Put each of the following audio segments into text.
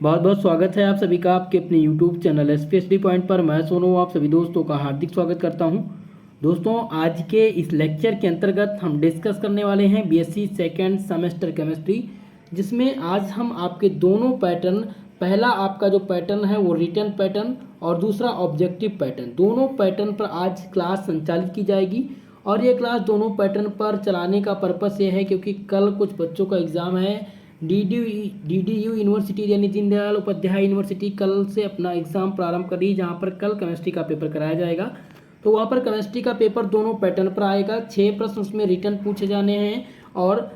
बहुत बहुत स्वागत है आप सभी का आपके अपने YouTube चैनल एसपीएसडी पॉइंट पर। मैं सोनू आप सभी दोस्तों का हार्दिक स्वागत करता हूं। दोस्तों, आज के इस लेक्चर के अंतर्गत हम डिस्कस करने वाले हैं बीएससी सेकेंड सेमेस्टर केमिस्ट्री, जिसमें आज हम आपके दोनों पैटर्न, पहला आपका जो पैटर्न है वो रिटन पैटर्न और दूसरा ऑब्जेक्टिव पैटर्न, दोनों पैटर्न पर आज क्लास संचालित की जाएगी। और ये क्लास दोनों पैटर्न पर चलाने का पर्पस ये है क्योंकि कल कुछ बच्चों का एग्ज़ाम है। डीडीयू यूनिवर्सिटी यानी दीनदयाल उपाध्याय यूनिवर्सिटी कल से अपना एग्ज़ाम प्रारंभ कर रही है, जहाँ पर कल केमिस्ट्री का पेपर कराया जाएगा। तो वहाँ पर केमिस्ट्री का पेपर दोनों पैटर्न पर आएगा। 6 प्रश्न उसमें रिटर्न पूछे जाने हैं और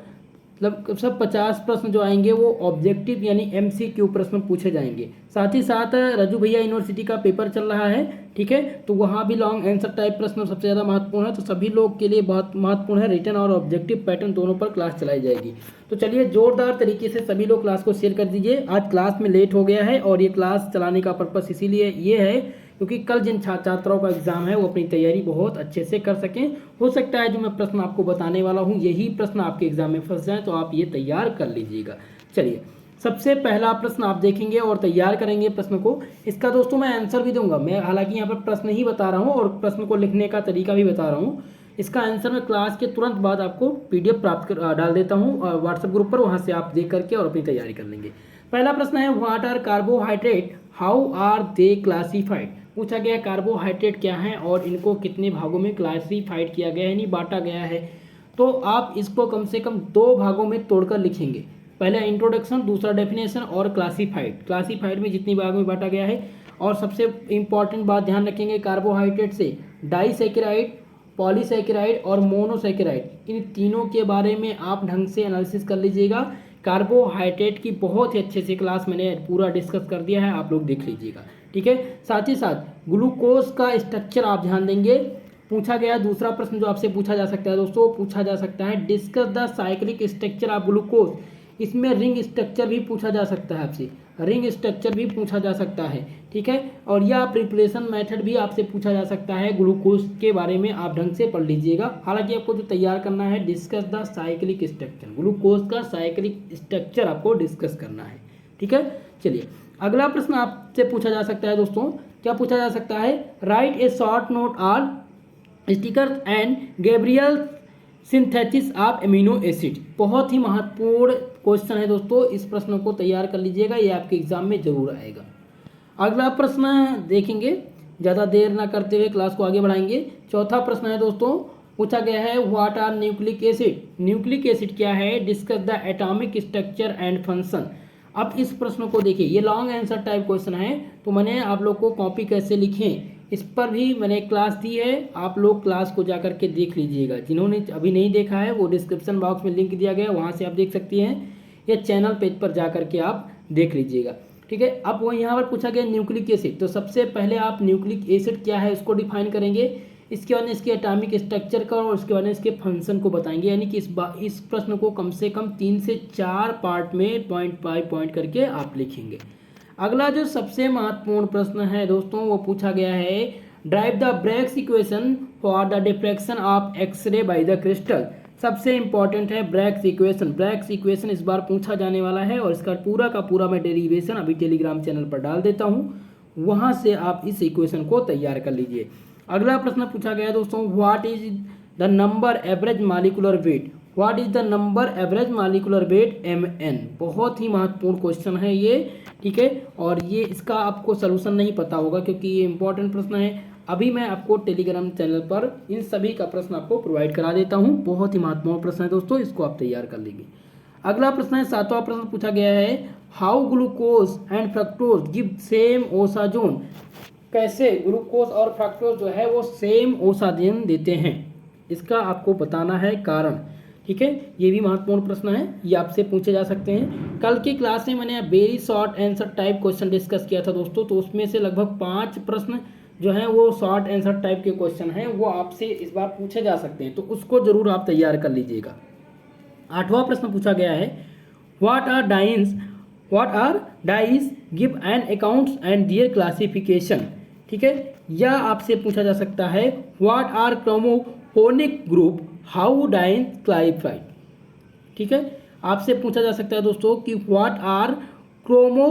मतलब सब 50 प्रश्न जो आएंगे वो ऑब्जेक्टिव यानी एमसीक्यू प्रश्न पूछे जाएंगे। साथ ही साथ रजू भैया यूनिवर्सिटी का पेपर चल रहा है, ठीक है, तो वहाँ भी लॉन्ग आंसर टाइप प्रश्न सबसे ज़्यादा महत्वपूर्ण है। तो सभी लोग के लिए बहुत महत्वपूर्ण है, रिटन और ऑब्जेक्टिव पैटर्न दोनों पर क्लास चलाई जाएगी। तो चलिए जोरदार तरीके से सभी लोग क्लास को शेयर कर दीजिए। आज क्लास में लेट हो गया है और ये क्लास चलाने का पर्पस इसीलिए ये है क्योंकि कल जिन छात्राओं का एग्जाम है वो अपनी तैयारी बहुत अच्छे से कर सकें। हो सकता है जो मैं प्रश्न आपको बताने वाला हूँ यही प्रश्न आपके एग्जाम में फंस जाए, तो आप ये तैयार कर लीजिएगा। चलिए, सबसे पहला प्रश्न आप देखेंगे और तैयार करेंगे प्रश्न को। इसका दोस्तों मैं आंसर भी दूंगा, मैं हालांकि यहाँ पर प्रश्न ही बता रहा हूँ और प्रश्न को लिखने का तरीका भी बता रहा हूँ। इसका आंसर मैं क्लास के तुरंत बाद आपको पीडीएफ प्राप्त कर डाल देता हूँ व्हाट्सएप ग्रुप पर, वहाँ से आप देख करके और अपनी तैयारी कर लेंगे। पहला प्रश्न है, what are carbohydrate, how are they classified. पूछा गया है कार्बोहाइड्रेट क्या है और इनको कितने भागों में क्लासिफाइड किया गया है यानी बांटा गया है। तो आप इसको कम से कम 2 भागों में तोड़कर लिखेंगे, पहला इंट्रोडक्शन, दूसरा डेफिनेशन और क्लासिफाइड। क्लासिफाइड में जितनी भाग में बांटा गया है। और सबसे इंपॉर्टेंट बात ध्यान रखेंगे, कार्बोहाइड्रेट से डाइसैकेराइड, पॉलीसैकेराइड और मोनोसैकेराइड, इन तीनों के बारे में आप ढंग से एनालिसिस कर लीजिएगा। कार्बोहाइड्रेट की बहुत ही अच्छे से क्लास मैंने पूरा डिस्कस कर दिया है, आप लोग देख लीजिएगा, ठीक है। साथ ही साथ ग्लूकोज का स्ट्रक्चर आप ध्यान देंगे। पूछा गया दूसरा प्रश्न जो आपसे पूछा जा सकता है दोस्तों, पूछा जा सकता है discuss the cyclic structure of glucose. इसमें रिंग स्ट्रक्चर भी पूछा जा सकता है आपसे, रिंग स्ट्रक्चर भी पूछा जा सकता है, ठीक है। और यह प्रिपरेशन मेथड भी आपसे पूछा जा सकता है, ग्लूकोज के बारे में आप ढंग से पढ़ लीजिएगा। हालांकि आपको जो तैयार करना है discuss the cyclic structure, glucose का साइक्लिक स्ट्रक्चर आपको डिस्कस करना है, ठीक है। चलिए, अगला प्रश्न आपसे पूछा जा सकता है दोस्तों, क्या पूछा जा सकता है, right A short note on sticker and Gabriel synthesis of amino acid. बहुत ही महत्वपूर्ण क्वेश्चन है दोस्तों, इस प्रश्न को तैयार कर लीजिएगा, ये आपके एग्जाम में जरूर आएगा। अगला प्रश्न देखेंगे, ज़्यादा देर ना करते हुए क्लास को आगे बढ़ाएंगे। चौथा प्रश्न है दोस्तों, पूछा गया है what are nucleic acid. Nucleic acid क्या है, discuss the atomic structure and function. अब इस प्रश्न को देखिए, ये लॉन्ग आंसर टाइप क्वेश्चन है, तो मैंने आप लोग को कॉपी कैसे लिखें इस पर भी मैंने क्लास दी है, आप लोग क्लास को जा करके देख लीजिएगा। जिन्होंने अभी नहीं देखा है वो डिस्क्रिप्शन बॉक्स में लिंक दिया गया है, वहाँ से आप देख सकती हैं, या चैनल पेज पर जा करके आप देख लीजिएगा, ठीक है। अब वो यहाँ पर पूछा गया न्यूक्लिक एसिड, तो सबसे पहले आप न्यूक्लिक एसिड क्या है उसको डिफाइन करेंगे, इसके बाद में इसके एटॉमिक स्ट्रक्चर का और उसके बाद में इसके फंक्शन को बताएंगे। यानी कि इस प्रश्न को कम से कम 3 से 4 पार्ट में पॉइंट बाय पॉइंट करके आप लिखेंगे। अगला जो सबसे महत्वपूर्ण प्रश्न है दोस्तों, वो पूछा गया है derive the Bragg's equation for the diffraction of X ray by the crystal. सबसे इंपॉर्टेंट है ब्रैग्स इक्वेशन। ब्रैग्स इक्वेशन इस बार पूछा जाने वाला है और इसका पूरा का पूरा मैं डेरिवेशन अभी टेलीग्राम चैनल पर डाल देता हूँ, वहाँ से आप इस इक्वेशन को तैयार कर लीजिए। अगला प्रश्न पूछा गया दोस्तों, what is the number average molecular weight. What is the number average molecular weight mn। बहुत ही महत्वपूर्ण क्वेश्चन है ये, ठीक है। और ये इसका आपको सलूशन नहीं पता होगा क्योंकि ये इंपॉर्टेंट प्रश्न है। अभी मैं आपको टेलीग्राम चैनल पर इन सभी का प्रश्न आपको प्रोवाइड करा देता हूँ, बहुत ही महत्वपूर्ण प्रश्न है दोस्तों, इसको आप तैयार कर लेंगे। अगला प्रश्न है, 7वां प्रश्न पूछा गया है, how glucose and fructose give same osazone. कैसे ग्लूकोज और फ्रक्टोज जो है वो सेम ओसाजोन देते हैं, इसका आपको बताना है कारण, ठीक है। ये भी महत्वपूर्ण प्रश्न है, ये आपसे पूछे जा सकते हैं। कल की क्लास में मैंने very short answer type question discuss किया था दोस्तों, तो उसमें से लगभग 5 प्रश्न जो हैं वो शॉर्ट आंसर टाइप के क्वेश्चन हैं, वो आपसे इस बार पूछे जा सकते हैं, तो उसको जरूर आप तैयार कर लीजिएगा। 8वां प्रश्न पूछा गया है, what are dyes give an accounts and their classification, ठीक है। या आपसे पूछा जा सकता है, what are chromophonic group, how dyes classified, ठीक है। आपसे पूछा जा सकता है दोस्तों कि what are chromo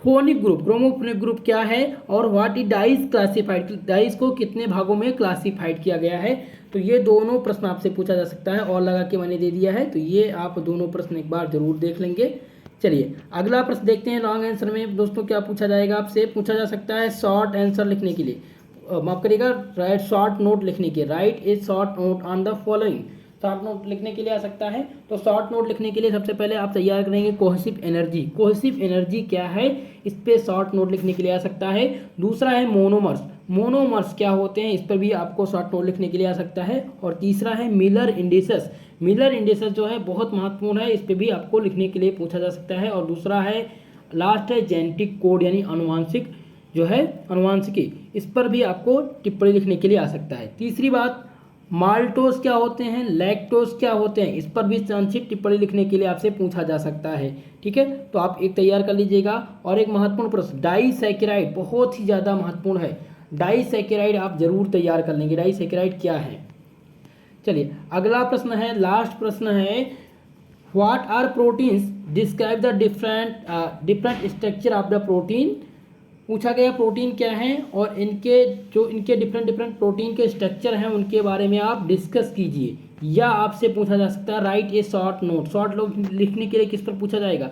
phonic group, chromophonic group क्या है, और what is dyes classified, dyes को कितने भागों में क्लासिफाइड किया गया है। तो ये दोनों प्रश्न आपसे पूछा जा सकता है, और लगा के मैंने दे दिया है, तो ये आप दोनों प्रश्न एक बार जरूर देख लेंगे। चलिए अगला प्रश्न देखते हैं। लॉन्ग आंसर में दोस्तों क्या पूछा जाएगा, आपसे पूछा जा सकता है शॉर्ट आंसर लिखने के लिए, माफ करिएगा, राइट शॉर्ट नोट लिखने के, right A short note on the following, short note लिखने के लिए आ सकता है। तो शॉर्ट नोट लिखने के लिए सबसे पहले आप तैयार करेंगे कोहेसिव एनर्जी, कोहेसिव एनर्जी क्या है, इस पे शॉर्ट नोट लिखने के लिए आ सकता है। दूसरा है मोनोमर्स, मोनोमर्स क्या होते हैं, इस पर भी आपको शॉर्ट नोट लिखने के लिए आ सकता है। और तीसरा है मिलर इंडिसेस, मिलर इंडिसेस जो है बहुत महत्वपूर्ण है, इस पर भी आपको लिखने के लिए पूछा जा सकता है। और दूसरा है लास्ट है जेनेटिक कोड, यानी अनुवांशिक जो है अनुवांशिकी, इस पर भी आपको टिप्पणी लिखने के लिए आ सकता है। तीसरी बात माल्टोस क्या होते हैं, लैक्टोस क्या होते हैं, इस पर भी संक्षिप्त टिप्पणी लिखने के लिए आपसे पूछा जा सकता है। ठीक है, तो आप एक तैयार कर लीजिएगा। और एक महत्वपूर्ण प्रश्न डाइसैकेराइड, बहुत ही ज़्यादा महत्वपूर्ण है, डाइसैकेराइड आप जरूर तैयार कर लेंगे, डाइसैकेराइड क्या है। चलिए अगला प्रश्न है, लास्ट प्रश्न है, what are proteins, describe the different structure of the protein, पूछा गया प्रोटीन क्या है और इनके डिफरेंट प्रोटीन के स्ट्रक्चर हैं उनके बारे में आप डिस्कस कीजिए। या आपसे पूछा जा सकता है राइट ए शॉर्ट नोट, शॉर्ट नोट लिखने के लिए किस पर पूछा जाएगा,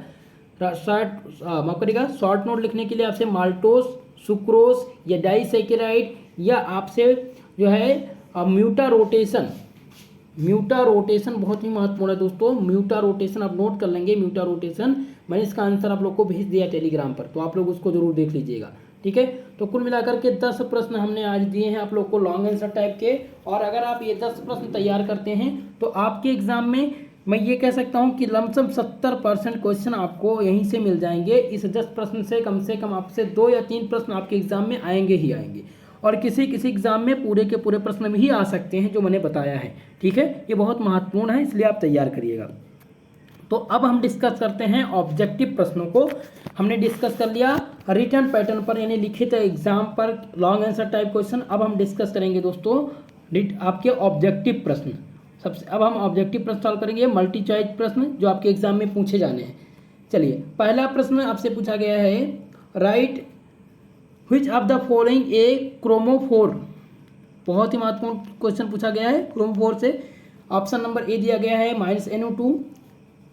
माफ करिएगा, शॉर्ट नोट लिखने के लिए आपसे माल्टोस, सुक्रोस या डाइसैकेराइड, या आपसे जो है म्यूटा रोटेशन, म्यूटा रोटेशन बहुत ही महत्वपूर्ण है दोस्तों, म्यूटा रोटेशन आप नोट कर लेंगे। म्यूटा रोटेशन मैंने इसका आंसर आप लोग को भेज दिया टेलीग्राम पर, तो आप लोग उसको जरूर देख लीजिएगा। ठीक है, तो कुल मिलाकर के 10 प्रश्न हमने आज दिए हैं आप लोग को लॉन्ग आंसर टाइप के। और अगर आप ये 10 प्रश्न तैयार करते हैं तो आपके एग्जाम में मैं ये कह सकता हूँ कि लमसम 70% क्वेश्चन आपको यहीं से मिल जाएंगे। इस 10 प्रश्न से कम आपसे 2 या 3 प्रश्न आपके एग्जाम में आएंगे ही आएंगे, और किसी किसी एग्जाम में पूरे के पूरे प्रश्न भी आ सकते हैं जो मैंने बताया है। ठीक है, ये बहुत महत्वपूर्ण है, इसलिए आप तैयार करिएगा। तो अब हम डिस्कस करते हैं ऑब्जेक्टिव प्रश्नों को। हमने डिस्कस कर लिया रिटन पैटर्न पर, यानी लिखित एग्जाम पर लॉन्ग आंसर टाइप क्वेश्चन। अब हम डिस्कस करेंगे दोस्तों आपके ऑब्जेक्टिव प्रश्न। अब हम ऑब्जेक्टिव प्रश्न सॉल्व करेंगे, मल्टी चॉइस प्रश्न जो आपके एग्जाम में पूछे जाने हैं। चलिए पहला प्रश्न आपसे पूछा गया है, right which of the following A chromophore, बहुत ही महत्वपूर्ण क्वेश्चन पूछा गया है क्रोमोफोर से। ऑप्शन नंबर ए दिया गया है -NO2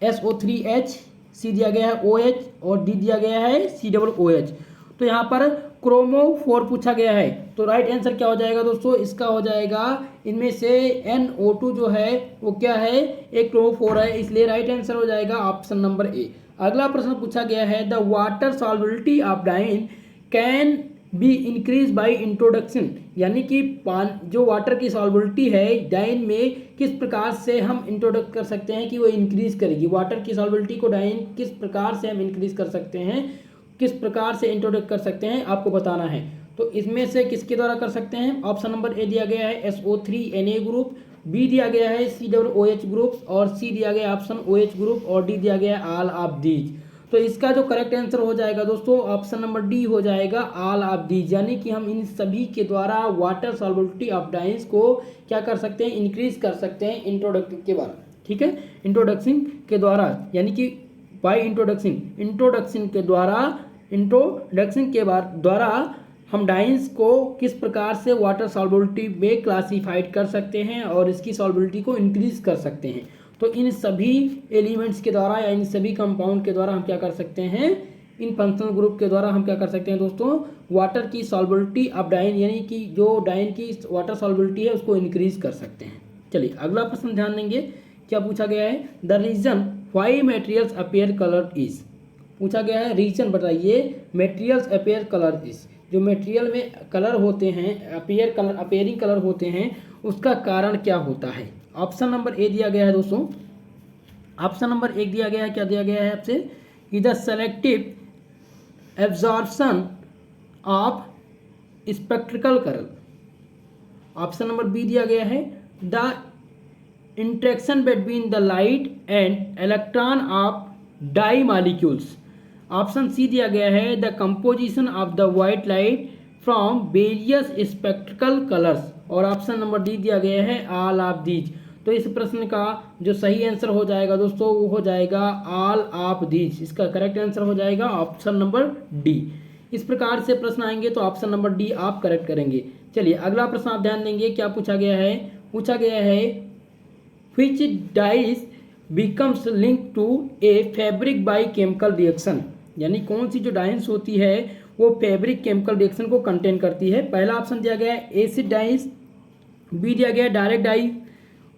SO3H, सी दिया गया है OH, और डी दिया गया है COOH। तो यहाँ पर क्रोमोफोर पूछा गया है, तो राइट आंसर क्या हो जाएगा दोस्तों, इसका हो जाएगा इनमें से NO2 जो है वो क्या है, एक क्रोमोफोर है, इसलिए राइट आंसर हो जाएगा ऑप्शन नंबर ए। अगला प्रश्न पूछा गया है, the water solubility of dye can be increase by introduction, यानी कि जो वाटर की सॉल्युबिलिटी है डाइन में किस प्रकार से हम इंट्रोडक्ट कर सकते हैं कि वो इंक्रीज करेगी, वाटर की सॉल्युबिलिटी को डाइन किस प्रकार से हम इंक्रीज कर सकते हैं, किस प्रकार से इंट्रोडक्ट कर सकते हैं आपको बताना है। तो इसमें से किसके द्वारा कर सकते हैं, ऑप्शन नंबर ए दिया गया है SO3Na ग्रुप, बी दिया गया है COOH ग्रुप, और सी दिया गया ऑप्शन OH ग्रुप, और डी दिया गया ऑल ऑफ दीज। तो इसका जो करेक्ट आंसर हो जाएगा दोस्तों ऑप्शन नंबर डी हो जाएगा ऑल ऑफ दीज, यानी कि हम इन सभी के द्वारा वाटर सॉल्युबिलिटी ऑफ डाइन्स को क्या कर सकते हैं, इंक्रीज कर सकते हैं इंट्रोडक्शन के द्वारा। ठीक है, इंट्रोडक्शन के द्वारा, यानी कि बाय इंट्रोडक्शन के द्वारा हम डाइन्स को किस प्रकार से वाटर सॉल्युबिलिटी में क्लासीफाइड कर सकते हैं और इसकी सॉल्युबिलिटी को इंक्रीज कर सकते हैं। तो इन सभी एलिमेंट्स के द्वारा या इन सभी कंपाउंड के द्वारा हम क्या कर सकते हैं, इन फंक्शनल ग्रुप के द्वारा हम क्या कर सकते हैं दोस्तों, वाटर की सॉल्युबिलिटी ऑफ डाइन, यानी कि जो डाइन की वाटर सॉल्युबिलिटी है उसको इंक्रीज कर सकते हैं। चलिए अगला प्रश्न ध्यान देंगे, क्या पूछा गया है, the reason why materials appear colour is, पूछा गया है रीजन बताइए मटेरियल्स अपीयर कलर इज, जो मटेरियल में कलर होते हैं अपीयरिंग कलर होते हैं उसका कारण क्या होता है। ऑप्शन नंबर ए दिया गया है दोस्तों, ऑप्शन नंबर 1 दिया गया है, क्या दिया गया है आपसे कि the selective absorption of spectral colour. Option number B दिया गया है the interaction between the light and electron of dye molecules. Option C दिया गया है the composition of the white light from various spectral colours, और option number D दिया गया है ऑल ऑफ दीज। तो इस प्रश्न का जो सही आंसर हो जाएगा दोस्तों वो हो जाएगा ऑल ऑफ दीज। इसका करेक्ट आंसर हो जाएगा ऑप्शन नंबर डी। इस प्रकार से प्रश्न आएंगे तो ऑप्शन नंबर डी आप करेक्ट करेंगे। चलिए अगला प्रश्न आप ध्यान देंगे, क्या पूछा गया है। पूछा गया है which dyes becomes link to a fabric by chemical reaction, यानी कौन सी जो डाइस होती है वो फैब्रिक केमिकल रिएक्शन को कंटेन करती है। पहला ऑप्शन दिया गया है एसिड डाइस, बी दिया गया है डायरेक्ट डाई,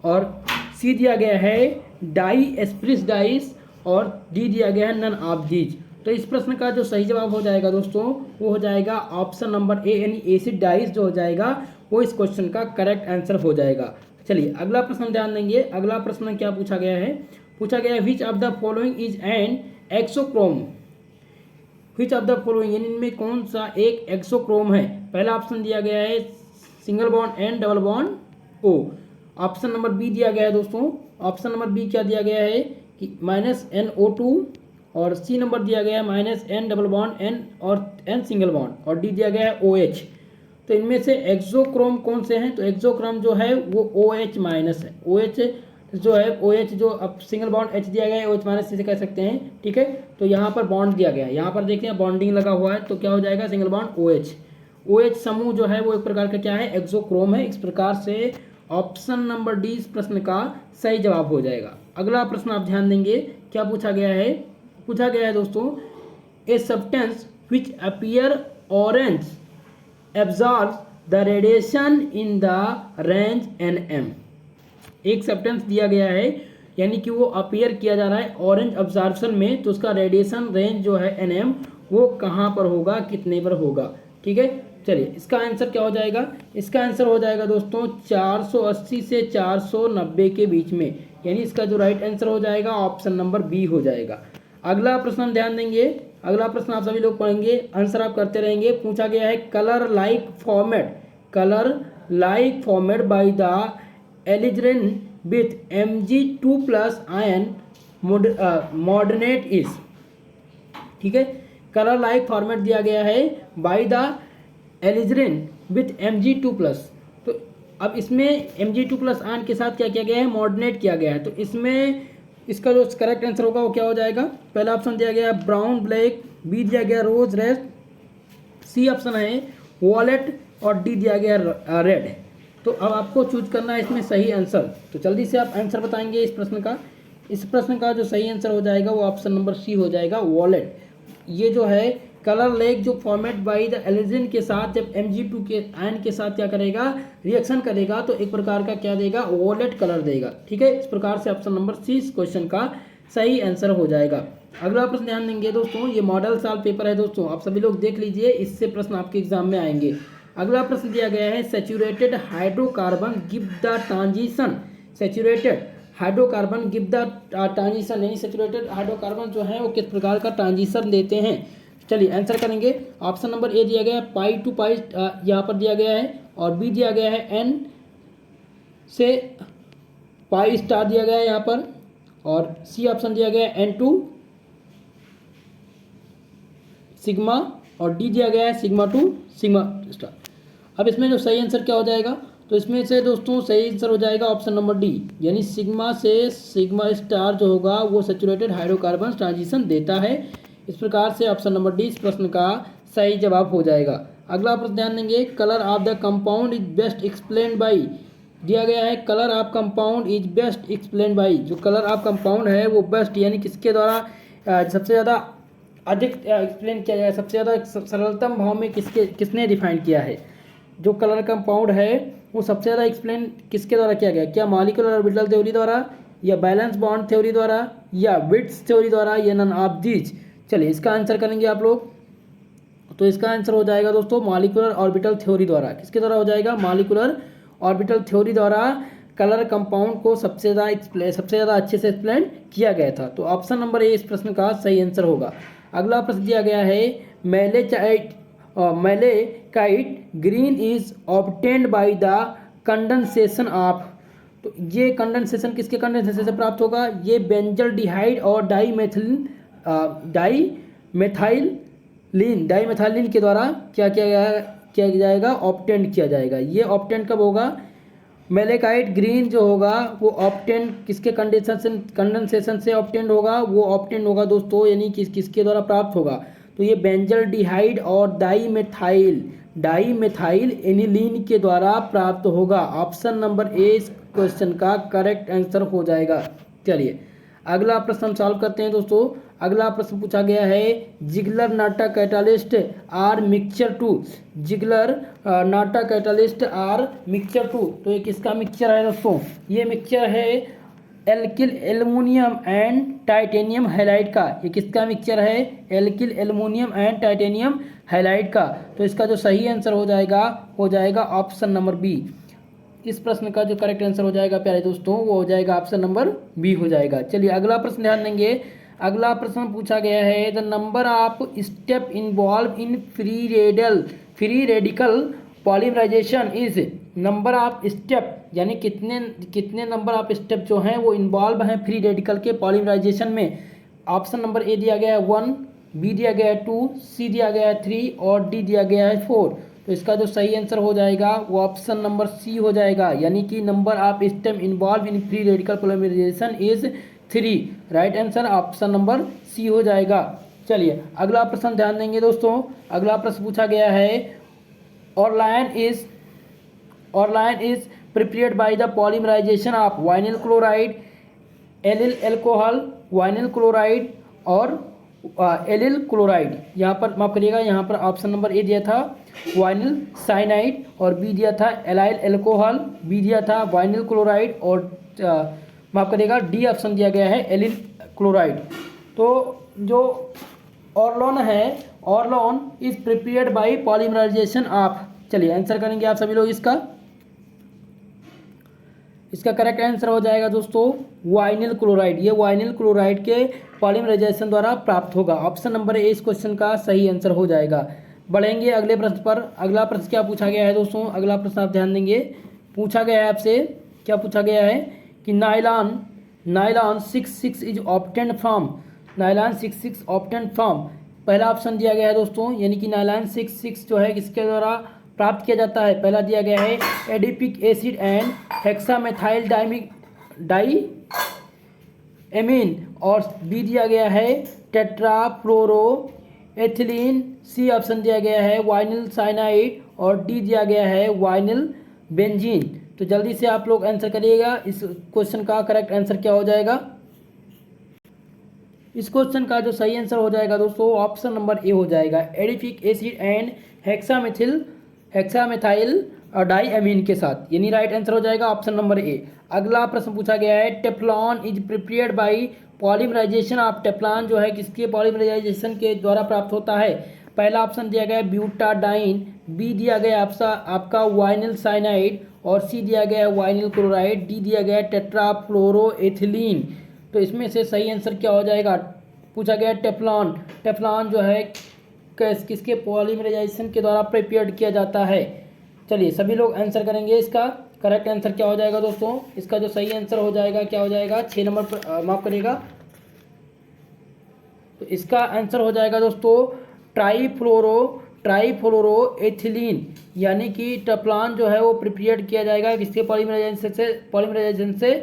और सी दिया गया है डाई एस्प्रिस डाइस, और डी दिया गया है नन ऑफ दीज। तो इस प्रश्न का जो सही जवाब हो जाएगा दोस्तों वो हो जाएगा ऑप्शन नंबर ए, यानी एसिड डाइस जो हो जाएगा वो इस क्वेश्चन का करेक्ट आंसर हो जाएगा। चलिए अगला प्रश्न ध्यान देंगे। अगला प्रश्न क्या पूछा गया है। पूछा गया है which of the following is an auxochrome, which of the following, यानी इनमें कौन सा एक एक्सोक्रोम है। पहला ऑप्शन दिया गया है single bond N double bond O. Option number B दिया गया है दोस्तों, ऑप्शन नंबर बी क्या दिया गया है कि -NO2, और सी नंबर दिया गया है -N डबल बॉन्ड एन और N सिंगल बॉन्ड, और डी दिया गया है OH। तो इनमें से एक्सोक्रोम कौन से हैं, तो एक्सोक्रोम जो है वो OH माइनस है। OH जो है OH जो अब सिंगल बॉन्ड H दिया गया है OH माइनस से कह सकते हैं, ठीक है। तो यहाँ पर बॉन्ड दिया गया है, यहाँ पर देखते हैं बॉन्डिंग लगा हुआ है, तो क्या हो जाएगा सिंगल बॉन्ड OH। OH समूह जो है वो एक प्रकार का क्या है, एक्सोक्रोम है। इस प्रकार से ऑप्शन नंबर डी इस प्रश्न का सही जवाब हो जाएगा। अगला प्रश्न आप ध्यान देंगे, क्या पूछा गया है। पूछा गया है दोस्तों a substance which appear orange absorb the radiation in the range NM। एक सब्सटेंस दिया गया है यानी कि वो अपीयर किया जा रहा है ऑरेंज अब्जॉर्प्शन में, तो उसका रेडिएशन रेंज जो है NM वो कहाँ पर होगा, कितने पर होगा, ठीक है। चलिए इसका आंसर क्या हो जाएगा। इसका आंसर हो जाएगा दोस्तों 480 से 490 के बीच में, यानी इसका जो राइट आंसर हो जाएगा ऑप्शन नंबर बी हो जाएगा। अगला प्रश्न हम ध्यान देंगे। अगला प्रश्न आप सभी लोग पढ़ेंगे, आंसर आप करते रहेंगे। पूछा गया है colour like format by the alizarin with Mg2+ ion mordant is, ठीक है। कलर लाइक फॉर्मेट दिया गया है bye the alizarin with Mg2+। तो अब इसमें Mg2+ आयन के साथ क्या किया गया है, मॉडर्नेट किया गया है। तो इसमें इसका जो करेक्ट आंसर होगा वो क्या हो जाएगा। पहला ऑप्शन दिया गया है ब्राउन ब्लैक, बी दिया गया रोज रेड, सी ऑप्शन है वॉलेट, और डी दिया गया रेड। तो अब आपको चूज करना है इसमें सही आंसर। तो जल्दी से आप आंसर बताएंगे इस प्रश्न का। इस प्रश्न का जो सही आंसर हो जाएगा वो ऑप्शन नंबर सी हो जाएगा वॉलेट। ये जो है कलर लेक जो फॉर्मेट बाई द एलिजन के साथ जब Mg2 के आयन के साथ क्या करेगा, रिएक्शन करेगा, तो एक प्रकार का क्या देगा, वॉलेट कलर देगा, ठीक है। इस प्रकार से ऑप्शन नंबर सी इस क्वेश्चन का सही आंसर हो जाएगा। अगला प्रश्न ध्यान देंगे दोस्तों, ये मॉडल सॉल्व पेपर है दोस्तों, आप सभी लोग देख लीजिए, इससे प्रश्न आपके एग्जाम में आएंगे। अगला प्रश्न दिया गया है saturated hydrocarbon give the transition, saturated hydrocarbon give the transition, यानी सैचुरेटेड हाइड्रोकार्बन जो है वो किस प्रकार का ट्रांजिशन देते हैं। चलिए आंसर करेंगे। ऑप्शन नंबर ए दिया गया है पाई टू पाई, यहाँ पर दिया गया है, और बी दिया गया है N से पाई स्टार दिया गया है यहाँ पर, और सी ऑप्शन दिया गया है N2 सिग्मा, और डी दिया गया है सिग्मा 2 सिग्मा स्टार। अब इसमें जो सही आंसर क्या हो जाएगा, तो इसमें से दोस्तों सही आंसर हो जाएगा ऑप्शन नंबर डी, यानी सिग्मा से सिग्मा स्टार जो होगा वो सैचुरेटेड हाइड्रोकार्बन ट्रांजिशन देता है। इस प्रकार से ऑप्शन नंबर डी इस प्रश्न का सही जवाब हो जाएगा। अगला प्रश्न ध्यान देंगे, colour of the compound is best explain by, दिया गया है colour of compound is best explain by, जो कलर ऑफ कंपाउंड है वो बेस्ट यानी किसके द्वारा सबसे ज़्यादा अधिक एक्सप्लेन किया जाए, सबसे ज़्यादा सरलतम भाव में किसने डिफाइन किया है। जो कलर कंपाउंड है वो सबसे ज़्यादा एक्सप्लेन किसके द्वारा किया गया, क्या मॉलिक्यूलर ऑर्बिटल थ्योरी द्वारा, या बैलेंस बॉन्ड थ्योरी द्वारा, या विट्स थ्योरी द्वारा, या नन ऑफ दीज। चलिए इसका आंसर करेंगे आप लोग। तो इसका आंसर हो जाएगा दोस्तों मॉलिक्यूलर ऑर्बिटल थ्योरी द्वारा। किसके द्वारा हो जाएगा, मॉलिक्यूलर ऑर्बिटल थ्योरी द्वारा कलर कंपाउंड को सबसे ज़्यादा अच्छे से एक्सप्लेन किया गया था। तो ऑप्शन नंबर ए इस प्रश्न का सही आंसर होगा। अगला प्रश्न दिया गया है malachite green is obtained by the condensation of, तो ये कंडेंसेशन किसके कंडेंसेशन से प्राप्त होगा, ये बेंजल डिहाइड और डाईमेथाइलिन के द्वारा क्या किया जाएगा, ऑब्टेंड किया जाएगा। ये ऑब्टेंड कब होगा, मैलेकाइट ग्रीन जो होगा वो ऑप्टेन किसके कंडेंसेशन से ऑप्टेन होगा, वो ऑप्टेन होगा दोस्तों, यानी किसके द्वारा प्राप्त होगा, तो ये बेंजल्डिहाइड और डाईमेथाइल एनिलीन के द्वारा प्राप्त होगा। ऑप्शन नंबर ए इस क्वेश्चन का करेक्ट आंसर हो जाएगा। चलिए अगला प्रश्न हम सॉल्व करते हैं दोस्तों। अगला प्रश्न पूछा गया है Ziegler Natta catalyst are mixture two, Ziegler Natta catalyst are mixture two, तो ये किसका मिक्सचर है दोस्तों, ये मिक्सचर है alkyl aluminium and titanium halide का। ये किसका मिक्सचर है, alkyl aluminium and titanium halide का। तो इसका जो सही आंसर हो जाएगा ऑप्शन नंबर बी। इस प्रश्न का जो करेक्ट आंसर हो जाएगा प्यारे दोस्तों वो हो जाएगा ऑप्शन नंबर बी हो जाएगा। चलिए अगला प्रश्न ध्यान देंगे। अगला प्रश्न पूछा गया है the number of step involve in free radical polymerisation is, number of step यानी कितने नंबर ऑफ स्टेप जो हैं वो इन्वॉल्व हैं फ्री रेडिकल के पॉलीमराइजेशन में। ऑप्शन नंबर ए दिया गया है 1, बी दिया गया है 2, सी दिया गया है 3 और डी दिया गया है 4। तो इसका जो सही आंसर हो जाएगा वो ऑप्शन नंबर सी हो जाएगा, यानी कि number of step involve in free radical polymerisation is 3। Right answer option number c हो जाएगा। चलिए अगला प्रश्न ध्यान देंगे दोस्तों। अगला प्रश्न पूछा गया है orlon is prepared by the polymerization of vinyl chloride, allyl alcohol, vinyl chloride और एलिल क्लोराइड। यहाँ पर माफ करिएगा, यहाँ पर ऑप्शन नंबर ए दिया था वाइनिल साइनाइड और बी दिया था एलाइल अल्कोहल, बी दिया था वाइनिल क्लोराइड और माफ करिएगा डी ऑप्शन दिया गया है एलिल क्लोराइड। तो जो orlon is prepared by polymerisation of, चलिए आंसर करेंगे आप सभी लोग। इसका करेक्ट आंसर हो जाएगा दोस्तों वाइनिल क्लोराइड। ये वाइनिल क्लोराइड के पॉलीमराइजेशन द्वारा प्राप्त होगा। ऑप्शन नंबर ए इस क्वेश्चन का सही आंसर हो जाएगा। बढ़ेंगे अगले प्रश्न पर। अगला प्रश्न क्या पूछा गया है दोस्तों, अगला प्रश्न आप ध्यान देंगे। पूछा गया है आपसे, क्या पूछा गया है कि nylon 66 is obtained from, nylon 66 obtained from, पहला ऑप्शन दिया गया है दोस्तों, यानी कि नायलॉन 66 जो है किसके द्वारा प्राप्त किया जाता है। पहला दिया गया है एडिपिक एसिड एंड हेक्सामेथाइल डाइमीन और बी दिया गया है टेट्राफ्लोरोएथिलीन, सी ऑप्शन दिया गया है वाइनिल साइनाइड और डी दिया गया है वाइनिल बेंजीन। तो जल्दी से आप लोग आंसर करिएगा। इस क्वेश्चन का करेक्ट आंसर क्या हो जाएगा। इस क्वेश्चन का जो सही आंसर हो जाएगा दोस्तों ऑप्शन नंबर ए हो जाएगा, एडिपिक एसिड एंड हेक्सामेथाइल डाइमीन के साथ, यानी राइट आंसर हो जाएगा ऑप्शन नंबर ए। अगला प्रश्न पूछा गया है Teflon is prepared by polymerisation of, Teflon जो है किसके पॉलीमराइजेशन के द्वारा प्राप्त होता है। पहला ऑप्शन दिया गया है ब्यूटाडाइन, बी दिया गया आपका वाइनिल साइनाइड और सी दिया गया है वाइनिल क्लोराइड, डी दिया गया है टेट्राफ्लोरोएथिलीन। तो इसमें से सही आंसर क्या हो जाएगा। पूछा गया टेफ्लॉन जो है किसके पॉलीमराइजेशन के द्वारा प्रिपेयर्ड किया जाता है। चलिए सभी लोग आंसर करेंगे। इसका करेक्ट आंसर क्या हो जाएगा दोस्तों। इसका जो सही आंसर हो जाएगा क्या हो जाएगा, 6 नंबर पर माफ करिएगा। तो इसका आंसर हो जाएगा दोस्तों ट्राईफ्लोरोएथिलीन, यानी कि टेफ्लॉन जो है वो प्रिपेयर्ड किया जाएगा किसके पॉलीमराइजेशन से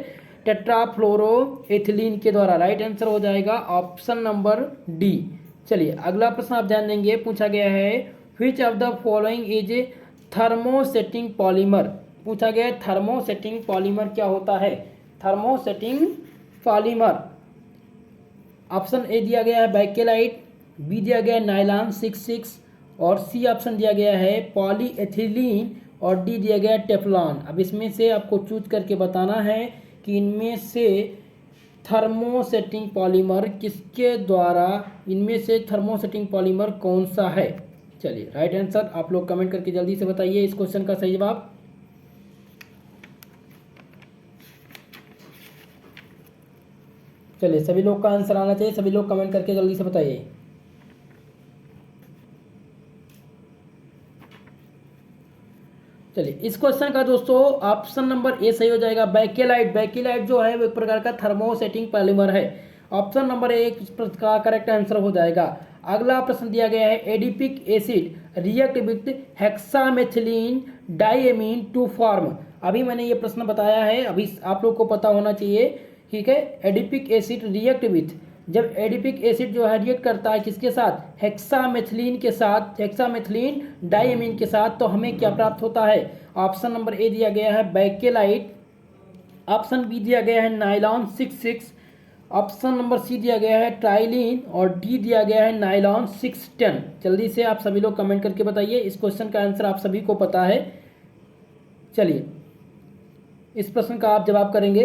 टेट्राफ्लोरोएथिलीन के द्वारा। राइट आंसर हो जाएगा ऑप्शन नंबर डी। चलिए अगला प्रश्न आप ध्यान देंगे। पूछा गया है which of the following is thermosetting polymer. पूछा गया है थर्मोसेटिंग पॉलीमर क्या होता है। थर्मोसेटिंग पॉलीमर ऑप्शन ए दिया गया है बैकेलाइट, बी दिया गया है नायलॉन 66 और सी ऑप्शन दिया गया है पॉलीएथिलीन और डी दिया गया है टेफ्लॉन। अब इसमें से आपको चूज करके बताना है कि इनमें से थर्मोसेटिंग पॉलीमर किसके द्वारा, इनमें से थर्मोसेटिंग पॉलीमर कौन सा है। चलिए राइट आंसर आप लोग कमेंट करके जल्दी से बताइए इस क्वेश्चन का सही जवाब। चलिए सभी लोग का आंसर आना चाहिए, सभी लोग कमेंट करके जल्दी से बताइए। चलिए इस क्वेश्चन का दोस्तों ऑप्शन नंबर ए सही हो जाएगा बैकेलाइट जो है वो एक प्रकार का थर्मोसेटिंग पॉलीमर है। ऑप्शन नंबर ए का करेक्ट आंसर हो जाएगा। अगला प्रश्न दिया गया है adipic acid react with hexamethylene diamine to form. अभी मैंने ये प्रश्न बताया है, अभी आप लोग को पता होना चाहिए, ठीक है। एडिपिक एसिड रिएक्ट विथ, जब एडिपिक एसिड जो है रिएक्ट करता है किसके साथ, हेक्सामेथिलीन के साथ, हेक्सामेथिलीन डाइएमीन के साथ, तो हमें क्या प्राप्त होता है। ऑप्शन नंबर ए दिया गया है बैकेलाइट, ऑप्शन बी दिया गया है नाइलॉन 66, ऑप्शन नंबर सी दिया गया है ट्राइलिन और डी दिया गया है नाइलॉन 610। जल्दी से आप सभी लोग कमेंट करके बताइए, इस क्वेश्चन का आंसर आप सभी को पता है। चलिए इस प्रश्न का आप जवाब करेंगे।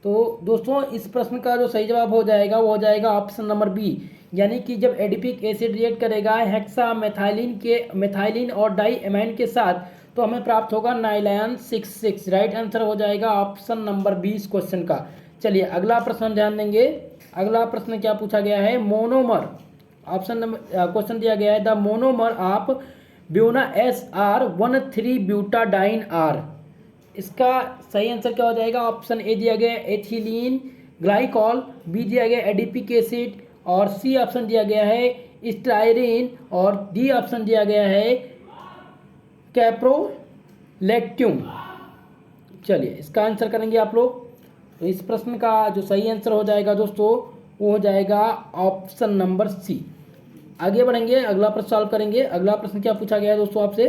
तो दोस्तों इस प्रश्न का जो सही जवाब हो जाएगा वो हो जाएगा ऑप्शन नंबर बी, यानी कि जब एडिपिक एसिड रिएक्ट करेगा मेथाइलिन और डाइएमाइन के साथ तो हमें प्राप्त होगा नाइलॉन 66। राइट आंसर हो जाएगा ऑप्शन नंबर 20 क्वेश्चन का। चलिए अगला प्रश्न ध्यान देंगे। अगला प्रश्न क्या पूछा गया है, मोनोमर, ऑप्शन नंबर क्वेश्चन दिया गया है the monomer of Buna SR13 butadiene are. इसका सही आंसर क्या हो जाएगा। ऑप्शन ए दिया गया है एथिलीन ग्लाइकॉल, बी दिया गया एडिपिक एसिड और सी ऑप्शन दिया गया है स्टाइरिन और डी ऑप्शन दिया गया है कैप्रोलैक्ट्यूम। चलिए इसका आंसर करेंगे आप लोग। तो इस प्रश्न का जो सही आंसर हो जाएगा दोस्तों वो हो जाएगा ऑप्शन नंबर सी। आगे बढ़ेंगे, अगला प्रश्न सॉल्व करेंगे। अगला प्रश्न क्या पूछा गया है दोस्तों आपसे,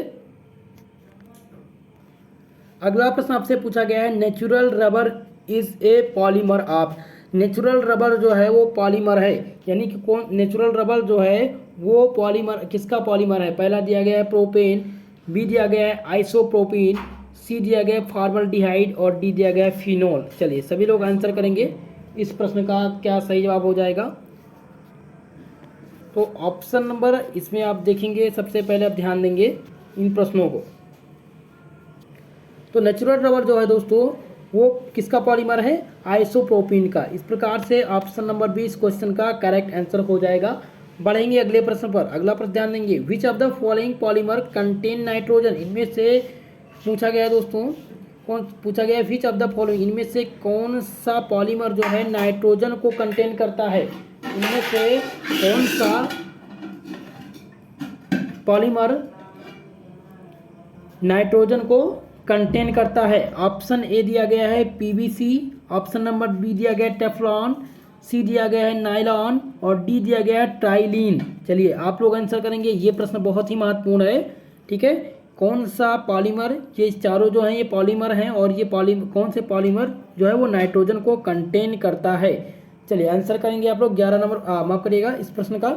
अगला प्रश्न आपसे पूछा गया है natural rubber is a polymer of. Natural rubber जो है वो पॉलीमर है, यानी कि कौन नेचुरल रबर जो है वो पॉलीमर, किसका पॉलीमर है। पहला दिया गया है प्रोपेन, बी दिया गया है आइसोप्रोपीन, सी दिया गया है फॉर्मल्डिहाइड और डी दिया गया है फिनोल। चलिए सभी लोग आंसर करेंगे, इस प्रश्न का क्या सही जवाब हो जाएगा। तो ऑप्शन नंबर इसमें आप देखेंगे, सबसे पहले आप ध्यान देंगे इन प्रश्नों को। तो नेचुरल रबर जो है दोस्तों वो किसका पॉलीमर है, आइसोप्रोपीन का। इस प्रकार से ऑप्शन नंबर 20 क्वेश्चन का करेक्ट आंसर हो जाएगा। बढ़ेंगे अगले प्रश्न पर। अगला प्रश्न ध्यान देंगे, विच of the following polymer contain nitrogen. इनमें से पूछा गया है दोस्तों, कौन पूछा गया है, विच ऑफ द फॉलोइंग, इनमें से कौन सा पॉलीमर जो है नाइट्रोजन को कंटेन करता है। इनमें से कौन सा पॉलीमर नाइट्रोजन को कंटेन करता है। ऑप्शन ए दिया गया है पीवीसी, ऑप्शन नंबर बी दिया गया है टेफ्लॉन, सी दिया गया है नाइलॉन और डी दिया गया है ट्राइलिन। चलिए आप लोग आंसर करेंगे, ये प्रश्न बहुत ही महत्वपूर्ण है, ठीक है। कौन सा पॉलीमर, ये चारों जो हैं ये पॉलीमर हैं और ये कौन से पॉलीमर जो है वो नाइट्रोजन को कंटेन करता है। चलिए आंसर करेंगे आप लोग। 11 नंबर माफ करिएगा इस प्रश्न का।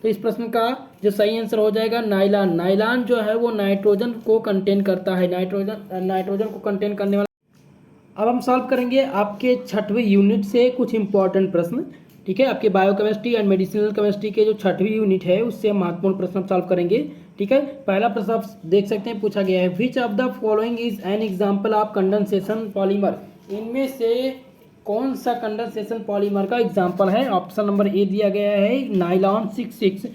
तो इस प्रश्न का जो सही आंसर हो जाएगा नाइलॉन। नाइलॉन जो है वो नाइट्रोजन को कंटेन करता है, नाइट्रोजन को कंटेन करने वाला। अब हम सॉल्व करेंगे आपके 6वीं यूनिट से कुछ इंपॉर्टेंट प्रश्न, ठीक है। आपके बायोकेमिस्ट्री एंड मेडिसिनल केमिस्ट्री के जो 6वीं यूनिट है उससे महत्वपूर्ण प्रश्न सॉल्व करेंगे, ठीक है। पहला प्रश्न आप देख सकते हैं, पूछा गया है which of the following is an example of condensation polymer. इनमें से कौन सा कंडेंसेशन पॉलीमर का एग्जाम्पल है। ऑप्शन नंबर ए दिया गया है नाइलॉन 66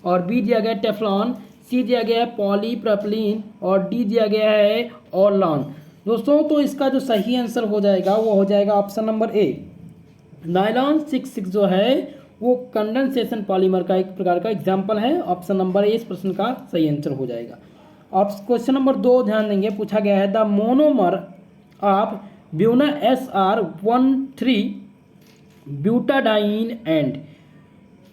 और बी दिया गया है टेफ्लॉन, सी दिया गया है पॉलीप्रोपिलीन और डी दिया गया है ऑरलॉन। दोस्तों तो इसका जो सही आंसर हो जाएगा वो हो जाएगा ऑप्शन नंबर ए। नाइलॉन 66 जो है वो कंडेंसेशन पॉलीमर का एक प्रकार का एग्जाम्पल है। ऑप्शन नंबर ए इस प्रश्न का सही आंसर हो जाएगा। अब क्वेश्चन नंबर 2 ध्यान देंगे, पूछा गया है the monomer of Buna SR13 butadiene and,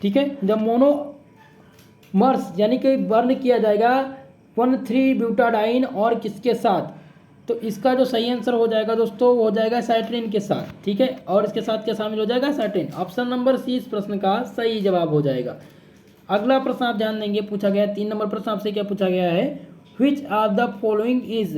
ठीक है। जब मोनोमर्स यानी कि बर्न किया जाएगा 13 ब्यूटाडाइन और किसके साथ, तो इसका जो सही आंसर हो जाएगा दोस्तों वो हो जाएगा साइट्रिन के साथ, ठीक है। और इसके साथ क्या शामिल हो जाएगा, साइट्रिन। ऑप्शन नंबर सी इस प्रश्न का सही जवाब हो जाएगा। अगला प्रश्न आप ध्यान देंगे, पूछा गया है 3 नंबर प्रश्न आपसे क्या पूछा गया है, which of the following is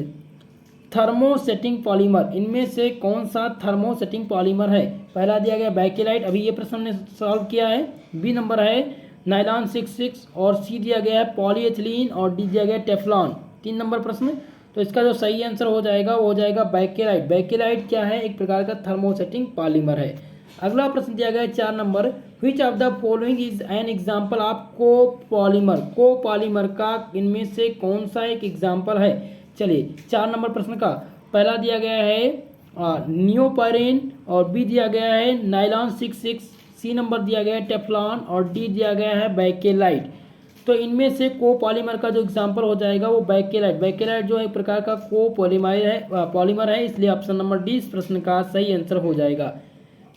thermosetting polymer. इनमें से कौन सा थर्मोसेटिंग पॉलीमर है। पहला दिया गया बैकेलाइट, अभी ये प्रश्न हमने सॉल्व किया है। बी नंबर है नाइलॉन 66 और सी दिया गया है पॉलीएथिलीन और डी दिया गया है टेफ्लॉन। 3 नंबर प्रश्न, तो इसका जो सही आंसर हो जाएगा वो हो जाएगा बैकेलाइट। बैकेलाइट क्या है, एक प्रकार का थर्मोसेटिंग पॉलीमर है। अगला प्रश्न दिया गया है 4 number, which of the following is an example of copolymer. Copolymer का इनमें से कौन सा एक एग्जाम्पल है। चलिए 4 नंबर प्रश्न का पहला दिया गया है नियोपाइरिन और बी दिया गया है नाइलॉन 66, सी नंबर दिया गया है टेफ्लॉन और डी दिया गया है बैकेलाइट। तो इनमें से कोपॉलीमर का जो एग्जाम्पल हो जाएगा वो बैकेलाइट। बैकेलाइट जो है एक प्रकार का पॉलीमर है, इसलिए ऑप्शन नंबर डी इस प्रश्न का सही आंसर हो जाएगा।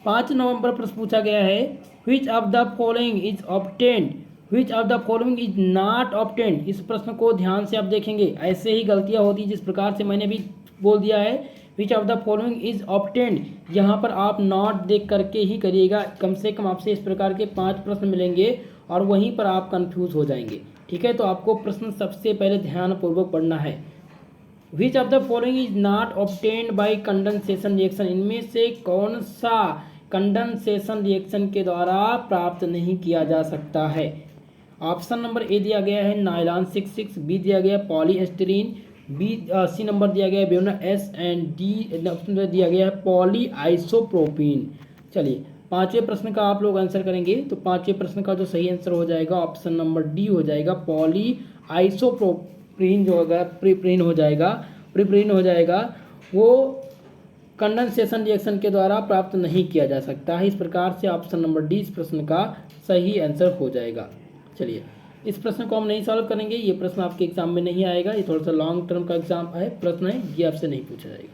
5 नवंबर प्रश्न पूछा गया है, which of the following is obtained, which of the following is not obtained. इस प्रश्न को ध्यान से आप देखेंगे, ऐसे ही गलतियां होती जिस प्रकार से मैंने भी बोल दिया है which of the following is obtained, यहाँ पर आप नॉट देख करके ही करिएगा। कम से कम आपसे इस प्रकार के 5 प्रश्न मिलेंगे और वहीं पर आप कंफ्यूज हो जाएंगे। ठीक है, तो आपको प्रश्न सबसे पहले ध्यानपूर्वक पढ़ना है। Which of the following is not obtained by condensation reaction, इनमें से कौन सा कंडेंसेशन रिएक्शन के द्वारा प्राप्त नहीं किया जा सकता है। ऑप्शन नंबर ए दिया गया है नायलॉन 66, बी दिया गया पॉलीएस्टीरीन, सी नंबर दिया गया Buena S and D option दिया गया है पॉली आइसोप्रोपीन। चलिए 5वें प्रश्न का आप लोग आंसर करेंगे, तो 5वें प्रश्न का जो सही आंसर हो जाएगा ऑप्शन नंबर डी हो जाएगा पॉली आइसोप्रोपीन जो होगा प्रिप्रीन हो जाएगा वो कंडेंसेशन रिएक्शन के द्वारा प्राप्त नहीं किया जा सकता है। इस प्रकार से ऑप्शन नंबर डी इस प्रश्न का सही आंसर हो जाएगा। चलिए इस प्रश्न को हम नहीं सॉल्व करेंगे, ये प्रश्न आपके एग्जाम में नहीं आएगा, ये थोड़ा सा लॉन्ग टर्म का एग्जाम है प्रश्न है, ये आपसे नहीं पूछा जाएगा।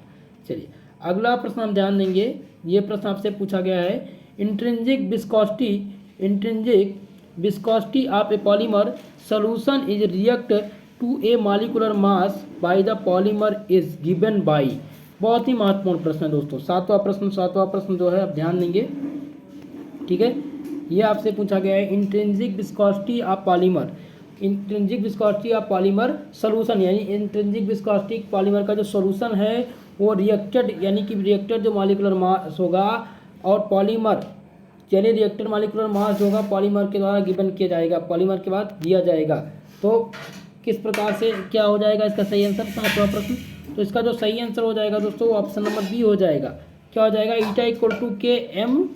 चलिए अगला प्रश्न हम ध्यान देंगे, ये प्रश्न आपसे पूछा गया है intrinsic viscosity of a polymer solution is react to a molecular mass by the polymer is given by. बहुत ही महत्वपूर्ण प्रश्न है दोस्तों, सातवां प्रश्न जो है आप ध्यान देंगे। ठीक है, ये आपसे पूछा गया है intrinsic viscosity of polymer solution, यानी इंट्रिंसिक विस्कोसिटी पॉलीमर का जो सॉल्यूशन है वो रिएक्टेड, यानी कि रिएक्टेड जो मॉलिक्यूलर मास होगा और पॉलीमर यानी रिएक्टेड मॉलिक्यूलर मास जो होगा पॉलीमर के द्वारा गिवन किया जाएगा, पॉलीमर के बाद दिया जाएगा। तो किस प्रकार से क्या हो जाएगा इसका सही आंसर, 7वां प्रश्न। तो इसका जो सही आंसर हो जाएगा दोस्तों वो ऑप्शन नंबर बी हो जाएगा। क्या हो जाएगा, ईटा इक्वल टू के एम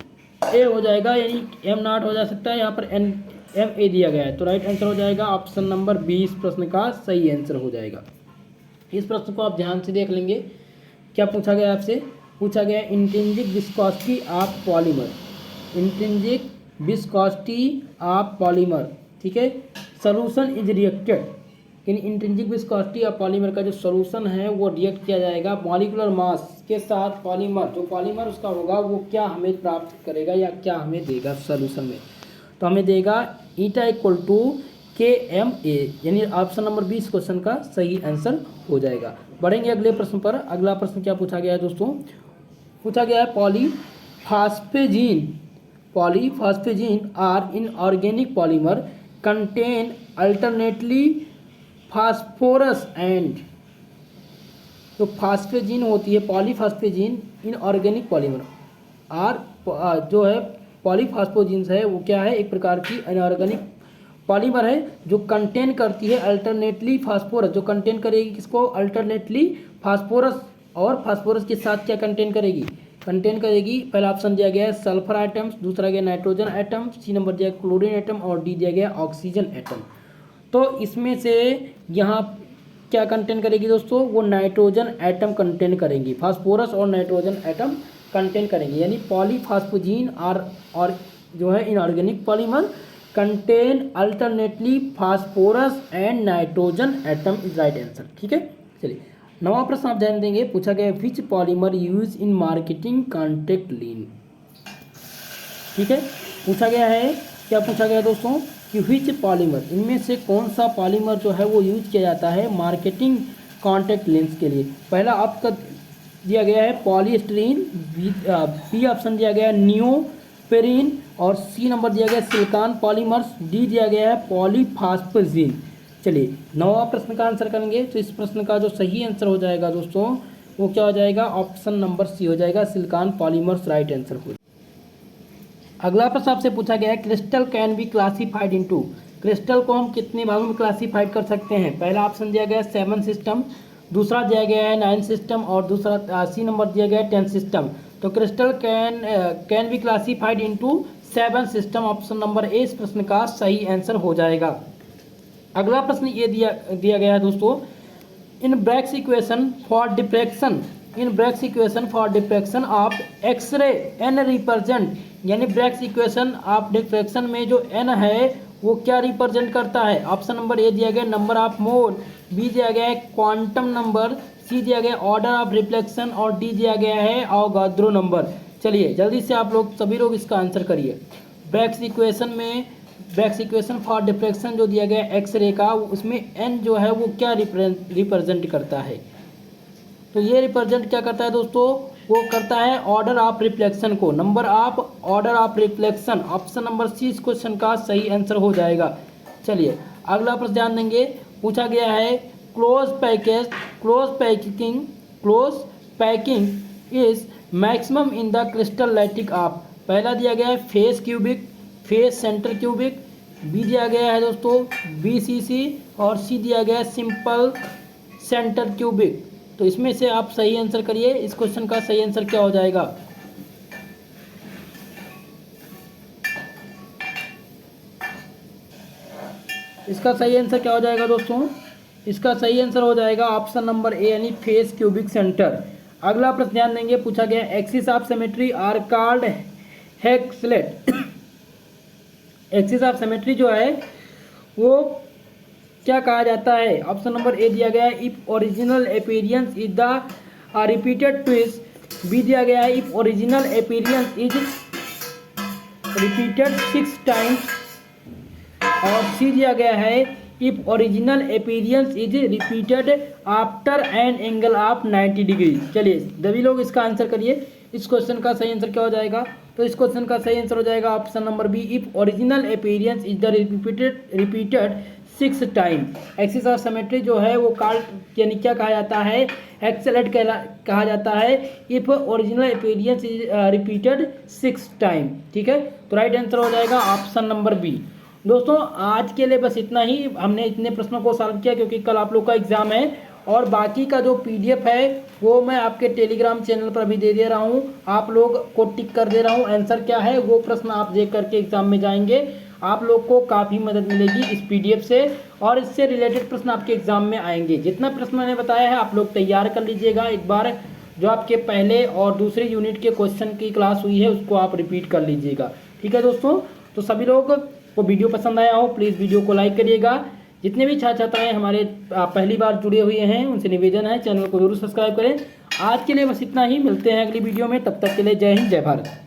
ए हो जाएगा, यानी एम नॉट हो जा सकता है, यहाँ पर एन एम ए दिया गया है, तो राइट आंसर हो जाएगा ऑप्शन नंबर बी इस प्रश्न का सही आंसर हो जाएगा। इस प्रश्न को आप ध्यान से देख लेंगे, क्या पूछा गया आपसे, पूछा गया intrinsic viscosity of polymer, intrinsic viscosity of polymer. ठीक है, सॉल्यूशन इज रिएक्टेड, यानी इंट्रिंसिक विस्कोसिटी ऑफ पॉलीमर का जो सॉल्यूशन है वो रिएक्ट किया जाएगा मॉलिक्यूलर मास के साथ। पॉलीमर जो पॉलीमर उसका होगा वो क्या हमें प्राप्त करेगा या क्या हमें देगा सॉल्यूशन में, तो हमें देगा ईटा इक्वल टू के एम ए, यानी ऑप्शन नंबर 20 क्वेश्चन का सही आंसर हो जाएगा। बढ़ेंगे अगले प्रश्न पर। अगला प्रश्न क्या पूछा गया है दोस्तों, पूछा गया है polyphosphazene are inorganic polymer contain alternately phosphorus and, तो फास्फेजीन होती है polyphosphazene inorganic polymer are जो है पॉलीफॉस्फोजीन्स है वो क्या है, एक प्रकार की अनऑर्गेनिक पॉलीमर है जो कंटेन करती है अल्टरनेटली फास्फोरस, जो कंटेन करेगी किसको, अल्टरनेटली फास्फोरस, और फास्फोरस के साथ क्या कंटेन करेगी, पहला ऑप्शन दिया गया है सल्फर एटम्स, दूसरा गया नाइट्रोजन एटम, सी नंबर दिया गया क्लोरीन एटम और डी दिया गया ऑक्सीजन एटम। तो इसमें से यहाँ क्या कंटेन करेगी दोस्तों, वो नाइट्रोजन एटम कंटेन करेंगी, फास्फोरस और नाइट्रोजन एटम कंटेन करेंगे, यानी पॉलीफॉस्फोजीन और जो है inorganic polymer contain alternately phosphorus and nitrogen atom is right answer. ठीक है, चलिए 9वां प्रश्न आप ध्यान देंगे, पूछा गया which polymer use in marketing contact lens. ठीक है, पूछा गया है, क्या पूछा गया दोस्तों कि विच पॉलीमर, इनमें से कौन सा पॉलीमर जो है वो यूज किया जाता है मार्केटिंग कॉन्टैक्ट लेंस के लिए। पहला आपका दिया गया है पॉलीस्टीरीन, बी ऑप्शन दिया गया है नियोपेरीन और सी नंबर दिया गया सिलिकॉन पॉलीमर्स, डी दिया गया है पॉलीफॉस्फेजीन। चलिए 9वां प्रश्न का आंसर करेंगे, तो इस प्रश्न का जो सही आंसर हो जाएगा दोस्तों वो क्या हो जाएगा, ऑप्शन नंबर सी हो जाएगा सिलिकॉन पॉलीमर्स राइट आंसर हो। अगला प्रश्न आपसे पूछा गया है crystal can be classified into, crystal को हम कितने भागों में क्लासीफाइड कर सकते हैं। पहला ऑप्शन दिया गया है 7 सिस्टम, दूसरा दिया गया है 9 सिस्टम और दूसरा सी नंबर दिया गया है 10 सिस्टम। तो crystal can be classified into 7 system, option number A इस प्रश्न का सही आंसर हो जाएगा। अगला प्रश्न ये दिया गया है दोस्तों, in Bragg's equation for diffraction of X ray n represent, यानी ब्रैग्स इक्वेशन ऑफ डिफ्रैक्शन में जो एन है वो क्या रिप्रेजेंट करता है? ऑप्शन नंबर ए दिया गया नंबर ऑफ मोल, बी दिया गया है क्वांटम नंबर, सी दिया गया ऑर्डर ऑफ रिफ्लेक्शन और डी दिया गया है अवोगाद्रो नंबर। चलिए जल्दी से आप लोग सभी लोग इसका आंसर करिए। बैक्स इक्वेशन फॉर डिफ्रेक्शन जो दिया गया है एक्सरे का, उसमें एन जो है वो क्या रिप्रेजेंट करता है? तो ये रिप्रेजेंट क्या करता है दोस्तों? वो करता है ऑर्डर ऑफ रिफ्लेक्शन को, number of order of reflection. Option number c इस क्वेश्चन का सही आंसर हो जाएगा। चलिए अगला प्रश्न ध्यान देंगे। पूछा गया है close packing is maximum in the crystal lattice of. पहला दिया गया है face cubic, face centre cubic, b दिया गया है दोस्तों BCC और सी दिया गया है सिंपल सेंटर क्यूबिक। तो इसमें से आप सही आंसर करिए। इस क्वेश्चन का सही आंसर क्या हो जाएगा? इसका सही आंसर क्या हो जाएगा दोस्तों? इसका सही आंसर हो जाएगा ऑप्शन नंबर ए यानी फेस क्यूबिक सेंटर। अगला प्रश्न ध्यान देंगे। पूछा गया axis of symmetry are called hexad. Axis of symmetry जो है वो क्या कहा जाता है? ऑप्शन नंबर ए दिया गया है if original appearance is the repeated twist, b दिया गया है if original appearance is repeated 6 times और सी दिया गया है if original appearance is repeated after an angle of 90 degree. चलिए सभी लोग इसका आंसर करिए। इस क्वेश्चन का सही आंसर क्या हो जाएगा? तो इस क्वेश्चन का सही आंसर हो जाएगा option number b if original appearance is the repeated 6 time. Axis of symmetry जो है वो कॉल्ड यानी क्या कहा जाता है? एक्सेलेट कहा जाता है if original appearance is repeated 6 time. ठीक है, तो राइट आंसर हो जाएगा ऑप्शन नंबर बी। दोस्तों आज के लिए बस इतना ही। हमने इतने प्रश्नों को सॉल्व किया क्योंकि कल आप लोग का एग्जाम है और बाकी का जो PDF है वो मैं आपके टेलीग्राम चैनल पर अभी दे रहा हूँ। आप लोग को टिक कर दे रहा हूँ। आंसर क्या है वो प्रश्न आप देख करके एग्जाम में जाएंगे। आप लोग को काफ़ी मदद मिलेगी इस PDF से और इससे रिलेटेड प्रश्न आपके एग्जाम में आएंगे। जितना प्रश्न मैंने बताया है आप लोग तैयार कर लीजिएगा। एक बार जो आपके पहले और दूसरे यूनिट के क्वेश्चन की क्लास हुई है उसको आप रिपीट कर लीजिएगा। ठीक है दोस्तों, तो सभी लोग को वीडियो पसंद आया हो प्लीज़ वीडियो को लाइक करिएगा। जितने भी छात्र छात्राएं हमारे पहली बार जुड़े हुए हैं उनसे निवेदन है चैनल को जरूर सब्सक्राइब करें। आज के लिए बस इतना ही। मिलते हैं अगली वीडियो में, तब तक के लिए जय हिंद जय भारत।